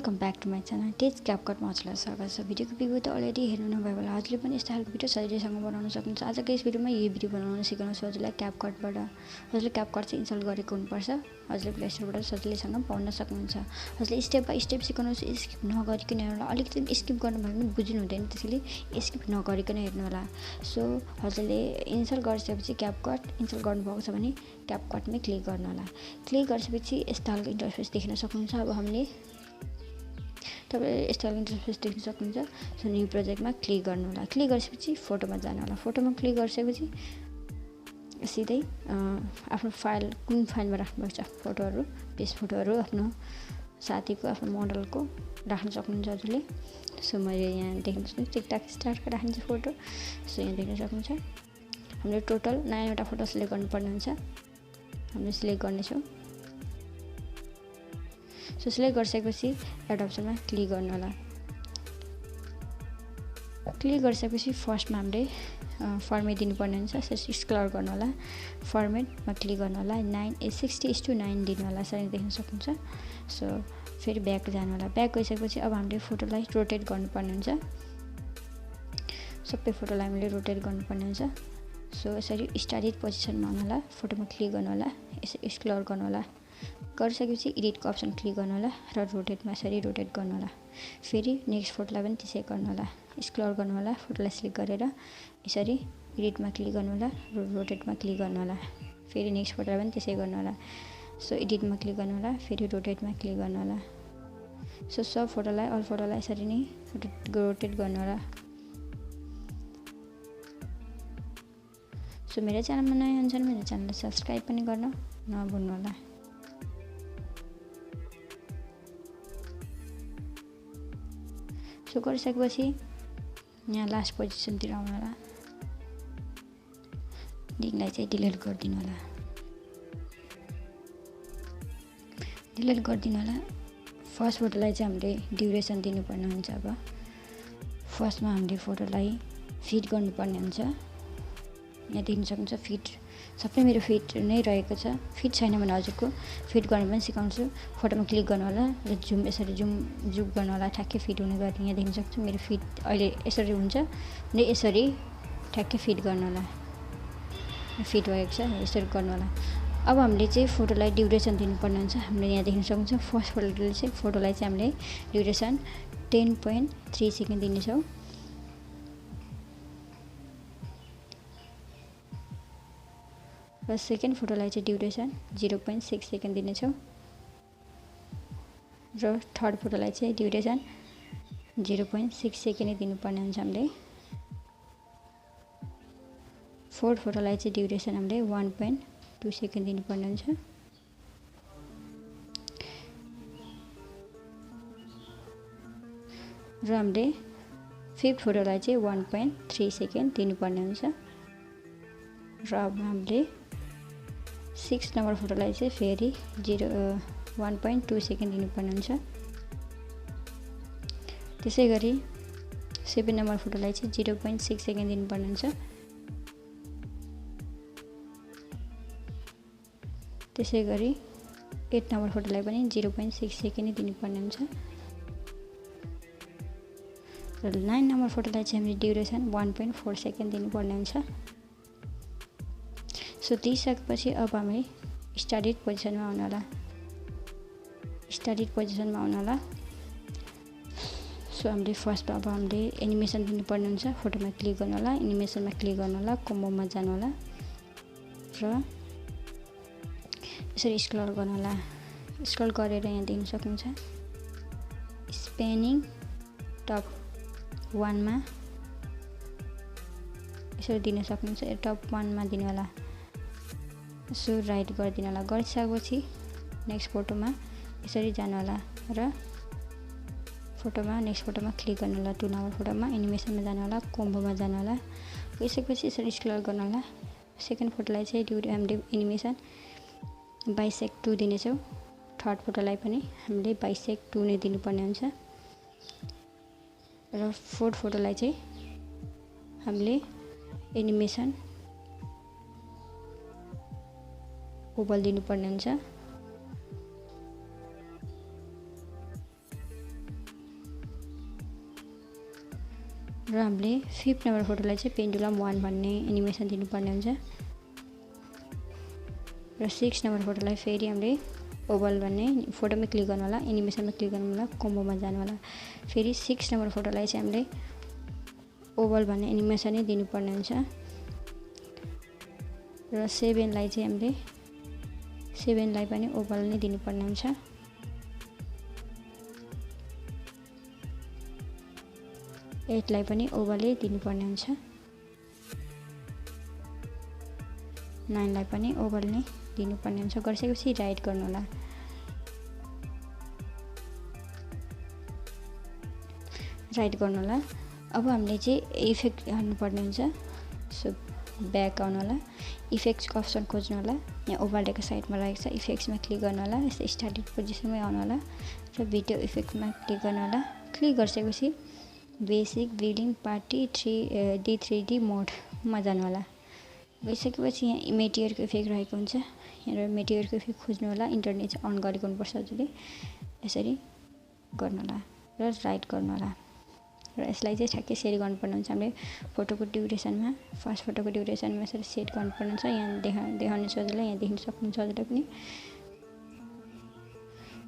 Welcome back to my channel टेज क्यापकटमा हजुरलाई स्वागत छ। भिडियोको बिगो त अलरेडी हेर्नु नभए होला हजुरले पनि यस्तो खालको भिडियो सजिलैसँग बनाउन सक्नुहुन्छ। आजको यस भिडियोमा यही भिडियो बनाउन सिकाउँछु हजुरलाई क्यापकटबाट। हजुरले क्यापकट चाहिँ इन्स्टल गरेको हुनुपर्छ। हजुरले प्ले स्टोरबाट सजिलैसँग पाउन सक्नुहुन्छ। हजुरले स्टेप बाई स्टेप सिकाउनुहोस्, स्किप नगरिकन हेर्नु होला। अलिकति स्किप गर्नुभयो भने बुझ्नु हुँदैन, त्यसैले स्किप नगरिकन हेर्नु होला। सो हजुरले इन्स्टल गरिसकेपछि क्यापकट इन्स्टल गर्नुभएको छ भने क्यापकटमै क्लिक गर्नु होला। क्लिक गरिसकेपछि यस्तो खालको इन्टरफेस देख्न सक्नुहुन्छ। अब हामीले तपाईले यस्तो खालको इन्टरफेस देख्न सक्नुहुन्छ। सो न्यू प्रोजेक्टमा क्लिक गर्नु होला। क्लिक गरेपछि फोटोमा जानु होला। फोटोमा क्लिक गरिसकेपछि सिधै आफ्नो फाइल कुन फाइलमा राख्नुपर्छ फोटोहरू, पेज फोटोहरू आफ्नो साथीको आफ्नो मोडलको राख्न सक्नुहुन्छ हजुरले। सो मैले यहाँ देख्न सक्छु टिकटक स्टारको राखिन्छ फोटो। सो यहाँ देख्न सक्नुहुन्छ हामीले टोटल 9 वटा फोटो सिलेक्ट गर्नुपर्ने हुन्छ। हामीले सिलेक्ट गर्नेछौँ। सो सिलेक्ट गरिसकेपछि एड अप्सनमा क्लिक गर्नु होला। क्लिक गरिसकेपछि फर्स्टमा हामीले फर्मेट दिनुपर्ने हुन्छ। स्क्रल गर्नु होला। फर्मेटमा क्लिक गर्नु होला। 60:9 दिनु होला। यसरी देख्न सक्नुहुन्छ। सो फेरि ब्याक जानु होला। ब्याक गइसकेपछि अब हामीले फोटोलाई रोटेट गर्नुपर्ने हुन्छ। सबै फोटोलाई हामीले रोटेट गर्नुपर्ने हुन्छ। सो यसरी स्टार्टेड पोजिसनमा आउनु होला। फोटोमा क्लिक गर्नु होला। यसरी स्क्रल गर्नु होला। गरिसकेपछि एडिटको अप्सन क्लिक गर्नु होला र रोटेटमा यसरी रोटेट गर्नु होला। फेरि नेक्स्ट फोटोलाई पनि त्यसै गर्नु होला। स्क्रल गर्नु होला। फोटोलाई सिलेक्ट गरेर यसरी एडिटमा क्लिक गर्नु होला र रोटेटमा क्लिक गर्नु होला। फेरि नेक्स्ट फोटोलाई पनि त्यसै गर्नु होला। सो एडिटमा क्लिक गर्नु होला। फेरि रोटेटमा क्लिक गर्नु होला। सो सब फोटोलाई अल फोटोलाई यसरी नै रोटेट गर्नु होला। सो मेरो च्यानलमा नयाँ हुनुहुन्छ भने मेरो च्यानललाई सब्सक्राइब पनि गर्न नभुल्नु होला। सो गरिसकेपछि यहाँ लास्ट पोजिसनतिर आउनु होला। लिङ्कलाई चाहिँ डिलिट गरिदिनु होला। डिलिट गरिदिनु होला। फर्स्ट फोटोलाई चाहिँ हामीले ड्युरेसन दिनुपर्ने हुन्छ। अब फर्स्टमा हामीले फोटोलाई फिट गर्नुपर्ने हुन्छ। यहाँ देख्न सक्नुहुन्छ फिट सबै मेरो फिट नै रहेको छ। फिट छैन भने हजुरको फिट गर्न पनि सिकाउँछु। फोटोमा क्लिक गर्नु होला र जुम यसरी जुम गर्नु होला। ठ्याक्कै फिट हुने गरी यहाँ देख्न सक्छु मेरो फिट अहिले यसरी हुन्छ र यसरी ठ्याक्कै फिट गर्नु होला। फिट भएको छ यसरी गर्नु होला। अब हामीले चाहिँ फोटोलाई ड्युरेसन दिनुपर्ने हुन्छ। हामीले यहाँ देख्न सक्नुहुन्छ फर्स्ट फोटोलाई चाहिँ हामीले ड्युरेसन 10.3 सेकेन्ड दिनेछौँ। र सेकेन्ड फोटोलाई चाहिँ ड्युरेसन 0.6 सेकेन्ड दिनेछौँ। र थर्ड फोटोलाई चाहिँ ड्युरेसन 0.6 सेकेन्ड दिनुपर्ने हुन्छ हामीले। फोर्थ फोटोलाई चाहिँ ड्युरेसन हामीले 1.2 सेकेन्ड दिनुपर्ने हुन्छ। र हामीले फिफ्थ फोटोलाई चाहिँ 1.3 सेकेन्ड दिनुपर्ने हुन्छ। र अब हामीले 6 नम्बर फोटोलाई चाहिँ फेरि 1.2 सेकेन्ड दिनुपर्ने हुन्छ। त्यसै गरी 7 नम्बर फोटोलाई चाहिँ 0.6 सेकेन्ड दिनुपर्ने हुन्छ। त्यसै गरी 8 नम्बर फोटोलाई पनि 0.6 सेकेन्ड दिनुपर्ने हुन्छ। र 9 नम्बर फोटोलाई चाहिँ हामीले ड्युरेसन 1.4 सेकेन्ड दिनुपर्ने हुन्छ। सो दिइसकेपछि अब हामी स्टार्टेड पोजिसनमा आउनु होला। स्टार्टेड पोजिसनमा आउनु होला। सो हामीले फर्स्टमा अब हामीले एनिमेसन दिनुपर्ने हुन्छ। फोटोमा क्लिक गर्नु होला। एनिमेसनमा क्लिक गर्नु होला। कम्बोमा जानु होला र यसरी स्क्रल गर्नु होला। स्क्रल गरेर यहाँ देख्न सक्नुहुन्छ स्पेनिङ टप 1 मा यसरी दिन सक्नुहुन्छ। टप 1 मा दिनु होला। सो राइट गरिदिनु होला। गरिसकेपछि नेक्स्ट फोटोमा यसरी जानु होला र फोटोमा नेक्स्ट फोटोमा क्लिक गर्नु होला। 2 नम्बर फोटोमा एनिमेसनमा जानु होला। कम्बोमा जानु होला। गइसकेपछि यसरी स्क्रल गर्नु होला। सेकेन्ड फोटोलाई चाहिँ हामीले एनिमेसन बाइसेक्ट 2 दिनेछौँ। थर्ड फोटोलाई पनि हामीले बाइसेक्ट 2 नै दिनुपर्ने हुन्छ। र फोर्थ फोटोलाई चाहिँ हामीले एनिमेसन ओभल दिनुपर्ने हुन्छ। र हामीले 5th नम्बर फोटोलाई चाहिँ पेन्डुलम 1 भन्ने एनिमेसन दिनुपर्ने हुन्छ र 6 नम्बर फोटोलाई फेरि हामीले ओभल भन्ने फोटोमा क्लिक गर्नु होला एनिमेसनमा क्लिक गर्नु होला कम्बोमा जानु होला फेरि 6 नम्बर फोटोलाई चाहिँ हामीले ओभल भन्ने एनिमेसन नै दिनुपर्ने हुन्छ र 7 लाई चाहिँ हामीले 7 लाई पनि ओभल नै दिनुपर्ने हुन्छ 8 लाई पनि ओभलै दिनुपर्ने हुन्छ 9 लाई पनि ओभल नै दिनुपर्ने हुन्छ गरिसकेपछि राइट गर्नु होला अब हामीले चाहिँ इफेक्ट हाल्नुपर्ने हुन्छ सो ब्याक आउनु होला इफेक्ट्सको अप्सन खोज्नु होला यहाँ ओभरलेको साइडमा रहेको छ इफेक्ट्समा क्लिक गर्नु होला यस्तो स्टार्टिङ पोजिसनमै आउनु होला र भिडियो इफेक्टमा क्लिक गर्नु होला क्लिक गरिसकेपछि बेसिक बिल्डिङ पार्टी D3D मोडमा जानु होला गइसकेपछि यहाँ मेटेरियलको इफेक्ट रहेको हुन्छ यहाँ मेटेरियलको इफेक्ट खोज्नु होला इन्टरनेट चाहिँ अन गरेको हुनुपर्छ हजुरले यसरी गर्नु होला र राइट गर्नु होला र यसलाई चाहिँ ठ्याक्कै सेट गर्नुपर्ने हुन्छ हामीले फोटोको ड्युरेसनमा फर्स्ट फोटोको ड्युरेसनमा यसरी सेट गर्नुपर्ने हुन्छ यहाँ देखाउने सजिलो यहाँ देख्न सक्नुहुन्छ हजुरले पनि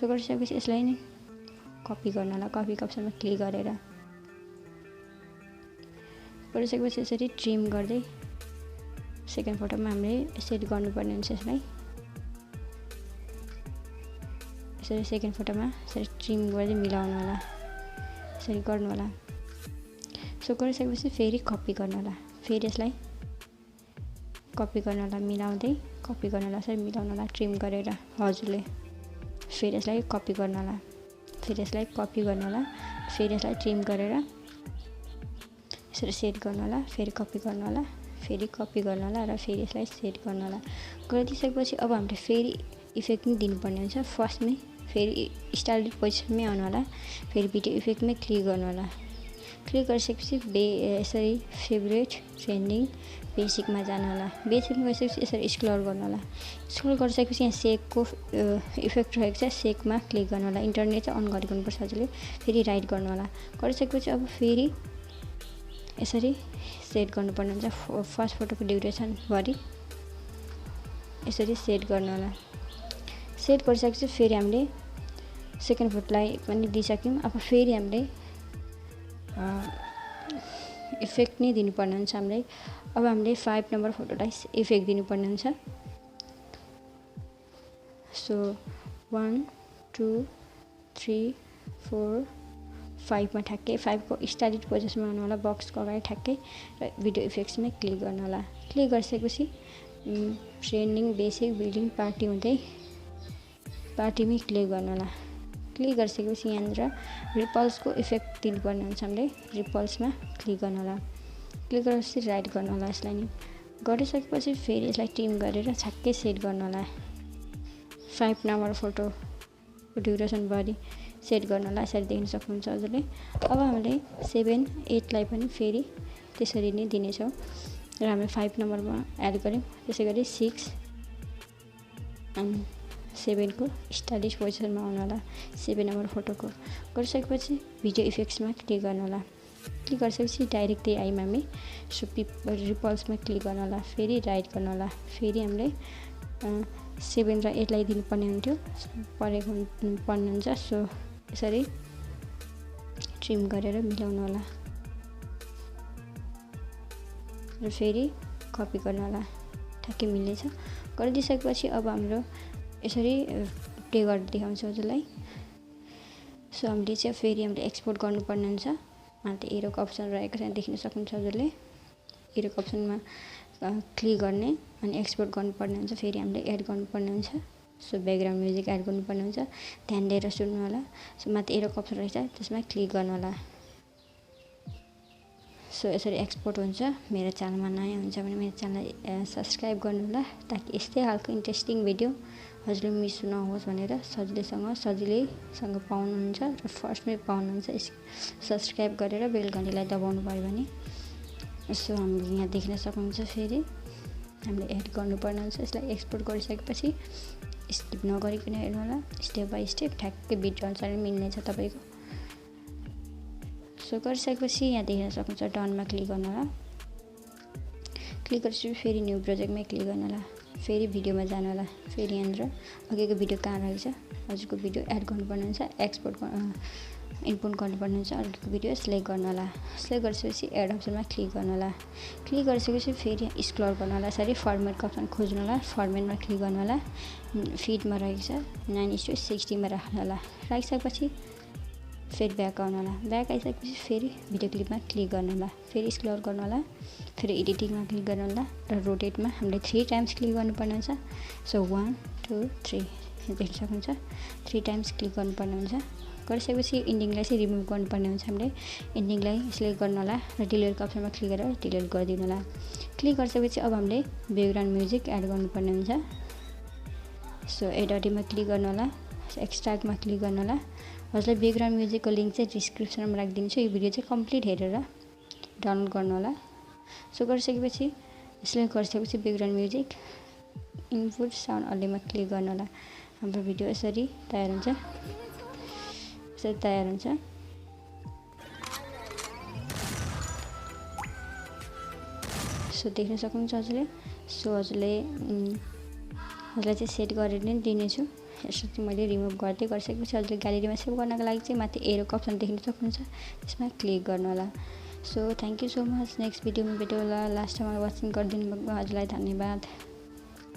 सो गरिसकेपछि यसलाई नै कपी गर्नु होला कपीको अप्सनमा क्लिक गरेर गरिसकेपछि यसरी ट्रिम गर्दै सेकेन्ड फोटोमा हामीले सेट गर्नुपर्ने हुन्छ यसलाई यसरी सेकेन्ड फोटोमा यसरी ट्रिम गर्दै मिलाउनु होला यसरी गर्नु होला सो गरिसकेपछि फेरि कपी गर्नु होला फेरि यसलाई कपी गर्नु होला मिलाउँदै कपी गर्नु होला यसरी मिलाउनु होला ट्रिम गरेर हजुरले फेरि यसलाई कपी गर्नु होला फेरि यसलाई कपी गर्नु होला फेरि यसलाई ट्रिम गरेर यसरी सेट गर्नु होला फेरि कपी गर्नु होला फेरि कपी गर्नु होला र फेरि यसलाई सेट गर्नु होला गरिदिसकेपछि अब हामीले फेरि इफेक्ट पनि दिनुपर्ने हुन्छ फर्स्टमै फेरि स्टार्टेड पोजिसनमै आउनु होला फेरि भिडियो इफेक्टमै क्लिक गर्नु होला क्लिक गरिसकेपछि यसरी फेभरेट ट्रेन्डिङ बेसिकमा जानु होला बेसिकमा गइसकेपछि यसरी स्क्रल गर्नु होला स्क्रल गरिसकेपछि यहाँ सेकको इफेक्ट रहेको छ सेकमा क्लिक गर्नु होला इन्टरनेट चाहिँ अन गरेको हुनुपर्छ हजुरले फेरि राइट गर्नु होला गरिसकेपछि अब फेरि यसरी सेट गर्नुपर्ने हुन्छ फर्स्ट फोटोको ड्युरेसनभरि यसरी सेट गर्नु होला सेट गरिसकेपछि फेरि हामीले सेकेन्ड फोटोलाई पनि दिइसक्यौँ अब फेरि हामीले इफेक्ट नै दिनुपर्ने हुन्छ हामीलाई अब हामीले 5 नम्बर फोटोलाई इफेक्ट दिनुपर्ने हुन्छ सो 1 2 3 4 5 मा ठ्याक्कै 5 को स्टार्टेड पोजिसनमा आउनु होला बक्सको अगाडि ठ्याक्कै र भिडियो इफेक्ट्समा क्लिक गर्नु होला क्लिक गरिसकेपछि ट्रेन्डिङ बेसिक बिल्डिङ पार्टी हुँदै पार्टीमै क्लिक गर्नु होला क्लिक गरिसकेपछि यहाँनिर रिपल्सको इफेक्ट दिनुपर्ने हुन्छ हामीले रिपल्समा क्लिक गर्नु होला क्लिक गरेपछि राइट गर्नु होला यसलाई नि गरिसकेपछि फेरि यसलाई ट्रिम गरेर छक्कै सेट गर्नु होला 5 नम्बर फोटोको ड्युरेसनभरि सेट गर्नु होला यसरी देख्न सक्नुहुन्छ हजुरले अब हामीले 7 8 लाई पनि फेरि त्यसरी नै दिनेछौँ र हामीले 5 नम्बरमा एड गर्यौँ त्यसै गरी 6 अनि 7 को स्टाइलिस पोजिसनमा आउनु होला 7 नम्बर फोटोको गरिसकेपछि भिडियो इफेक्ट्समा क्लिक गर्नु होला क्लिक गरिसकेपछि डाइरेक्ट त्यही आइमा हामी रिपल्समा क्लिक गर्नु होला फेरि राइट गर्नु होला फेरि हामीले 7 र 8 लाई दिनुपर्ने हुन्थ्यो पर्ने हुन्छ सो यसरी ट्रिम गरेर मिलाउनु होला र फेरि कपी गर्नु होला ठ्याक्कै मिल्नेछ गरिदिइसकेपछि अब हाम्रो यसरी प्ले गरेर देखाउँछु हजुरलाई सो हामीले चाहिँ फेरि हामीले एक्सपोर्ट गर्नुपर्ने हुन्छ अन्त एरोको अप्सन रहेको छ देख्न सक्नुहुन्छ हजुरले एरोको अप्सनमा क्लिक गर्ने अनि एक्सपोर्ट गर्नुपर्ने हुन्छ फेरि हामीले एड गर्नुपर्ने हुन्छ सो ब्याकग्राउन्ड म्युजिक एड गर्नुपर्ने हुन्छ ध्यान दिएर सुन्नु होला सो माथि एरोको अप्सन रहेछ त्यसमा क्लिक गर्नु होला सो यसरी एक्सपोर्ट हुन्छ मेरो च्यानलमा नयाँ हुन्छ भने मेरो च्यानललाई सब्स्क्राइब गर्नु होला ताकि यस्तै खालको इन्ट्रेस्टिङ भिडियो हजुरले मिस नहोस् भनेर सजिलैसँग पाउनुहुन्छ र फर्स्टमै पाउनुहुन्छ सब्स्क्राइब गरेर बेल घन्टीलाई दबाउनु भयो भने सो हामीले यहाँ देख्न सक्नुहुन्छ फेरि हामीले एड गर्नुपर्ने हुन्छ यसलाई एक्सपोर्ट गरिसकेपछि स्किप नगरिकन हेर्नु होला स्टेप बाई स्टेप ठ्याक्कै भिडियो अनुसार मिल्नेछ तपाईँको सो गरिसकेपछि यहाँ देख्न सक्नुहुन्छ डनमा क्लिक गर्नु होला। क्लिक गरेपछि फेरि न्यू प्रोजेक्टमै क्लिक गर्नु होला। फेरि भिडियोमा जानु होला। फेरि यहाँनिर अघिको भिडियो कहाँ रहेछ हजुरको भिडियो एड गर्नुपर्ने हुन्छ, एक्सपोर्ट इन्पोर्ट गर्नुपर्ने हुन्छ। अघिको भिडियो सिलेक्ट गर्नु होला। सिलेक्ट गरिसकेपछि एड अप्सनमा क्लिक गर्नु होला। क्लिक गरिसकेपछि फेरि स्क्रल गर्नु होला। सरी फर्मेटको अप्सन खोज्नु होला। फर्मेटमा क्लिक गर्नु होला। फिडमा रहेको छ 9:60 मा राख्नु होला। राखिसकेपछि फेरि ब्याक आउनु होला। ब्याक आइसकेपछि फेरि भिडियो क्लिपमा क्लिक गर्नु होला। फेरि स्क्रल गर्नु होला। फेरि एडिटिङमा क्लिक गर्नु होला र रोटेटमा हामीले 3 टाइम्स क्लिक गर्नुपर्ने हुन्छ। सो 1 2 3 देख्न सक्नुहुन्छ 3 टाइम्स क्लिक गर्नुपर्ने हुन्छ। गरिसकेपछि इन्डिङलाई चाहिँ रिमुभ गर्नुपर्ने हुन्छ। हामीले इन्डिङलाई सिलेक्ट गर्नु होला र डिलिटको अप्सनमा क्लिक गरेर डिलिट गरिदिनु होला। क्लिक गरिसकेपछि अब हामीले ब्याकग्राउन्ड म्युजिक एड गर्नुपर्ने हुन्छ। सो एड अडियोमा क्लिक गर्नु होला। एक्सट्र्याक्टमा क्लिक गर्नु होला। हजुरलाई ब्याकग्राउन्ड म्युजिकको लिङ्क चाहिँ डिस्क्रिप्सनमा राखिदिन्छु। यो भिडियो चाहिँ कम्प्लिट हेरेर डाउनलोड गर्नु होला। सो गरिसकेपछि सिलेक्ट गरिसकेपछि ब्याकग्राउन्ड म्युजिक इनपुट साउन्ड अडियोमा क्लिक गर्नु होला। हाम्रो भिडियो यसरी तयार हुन्छ। सो देख्न सक्नुहुन्छ हजुरले। सो हजुरलाई चाहिँ सेट गरेर नै दिनेछु। यसो चाहिँ मैले रिमुभ गर्दै गरिसकेपछि हजुरले ग्यालेरीमा सेभ गर्नको लागि चाहिँ माथि एरोको अप्सन देख्न सक्नुहुन्छ, त्यसमा क्लिक गर्नु होला। So thank you so much. Next भिडियोमा भेटौँ होला। लास्ट टाइम वाचिङ गरिदिनु भएको हजुरलाई धन्यवाद।